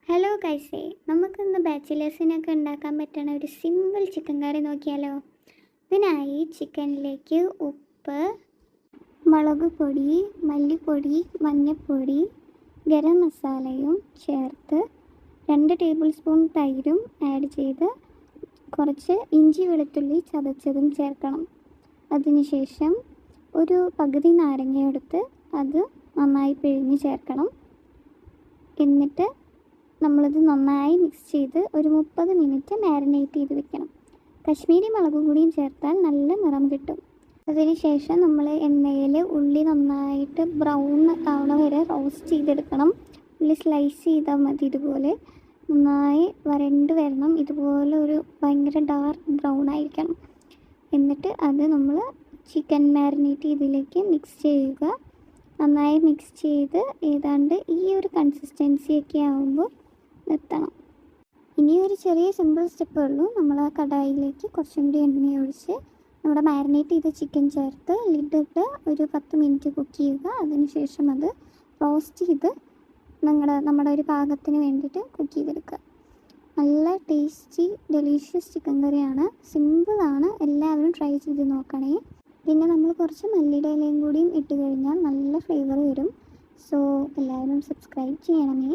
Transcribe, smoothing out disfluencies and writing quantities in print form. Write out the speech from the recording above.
Hello ഗൈസേ, നമുക്കിന്ന് ബാച്ചിലേഴ്സിനൊക്കെ ഉണ്ടാക്കാൻ പറ്റുന്ന ഒരു സിമ്പിൾ ചിക്കൻ കറി നോക്കിയാലോ. ഇതിനായി ചിക്കനിലേക്ക് ഉപ്പ്, മുളക് പൊടി, മല്ലിപ്പൊടി, മഞ്ഞൾപ്പൊടി, ഗരം മസാലയും ചേർത്ത് 2 ടേബിൾ സ്പൂൺ തൈരും ആഡ് ചെയ്ത് കുറച്ച് ഇഞ്ചി വെളുത്തുള്ളി ചതച്ചതും ചേർക്കണം. അതിനുശേഷം ഒരു പകുതി നാരങ്ങ എടുത്ത് അത് നന്നായി പിഴിഞ്ഞ് ചേർക്കണം. എന്നിട്ട് നമ്മളിത് നന്നായി മിക്സ് ചെയ്ത് ഒരു 30 മിനിറ്റ് മാരിനേറ്റ് ചെയ്ത് വെക്കണം. കശ്മീരി മുളക് പൊടിയും ചേർത്താൽ നല്ല നിറം കിട്ടും. അതിനുശേഷം നമ്മൾ എണ്ണയിൽ ഉള്ളി നന്നായിട്ട് ബ്രൗൺ ആവണ വരെ റോസ്റ്റ് ചെയ്തെടുക്കണം. ഉള്ളി സ്ലൈസ് ചെയ്താൽ മതി. ഇതുപോലെ നന്നായി വരണ്ട് വരണം. ഇതുപോലെ ഒരു ഭയങ്കര ഡാർക്ക് ബ്രൗൺ ആയിരിക്കണം. എന്നിട്ട് അത് നമ്മൾ ചിക്കൻ മാരിനേറ്റ് ചെയ്തതിലേക്ക് മിക്സ് ചെയ്യുക. നന്നായി മിക്സ് ചെയ്ത് ഏതാണ്ട് ഈ ഒരു കൺസിസ്റ്റൻസിയൊക്കെ ആകുമ്പോൾ നിർത്തണം. ഇനി ഒരു ചെറിയ സിമ്പിൾ സ്റ്റെപ്പേ ഉള്ളൂ. നമ്മൾ ആ കടായിലേക്ക് കുറച്ചും കൂടി എണ്ണ ഒഴിച്ച് നമ്മുടെ മാരിനേറ്റ് ചെയ്ത ചിക്കൻ ചേർത്ത് ലിഡിട്ട് ഒരു 10 മിനിറ്റ് കുക്ക് ചെയ്യുക. അതിനുശേഷം അത് റോസ്റ്റ് ചെയ്ത് നമ്മുടെ ഒരു പാകത്തിന് വേണ്ടിയിട്ട് കുക്ക് ചെയ്തെടുക്കുക. നല്ല ടേസ്റ്റി ഡെലീഷ്യസ് ചിക്കൻ കറിയാണ്. സിമ്പിളാണ്. എല്ലാവരും ട്രൈ ചെയ്ത് നോക്കണേ. പിന്നെ നമ്മൾ കുറച്ച് മല്ലിയുടെ ഇലയും കൂടിയും ഇട്ട് കഴിഞ്ഞാൽ നല്ല ഫ്ലേവർ വരും. സോ എല്ലാവരും സബ്സ്ക്രൈബ് ചെയ്യണമേ.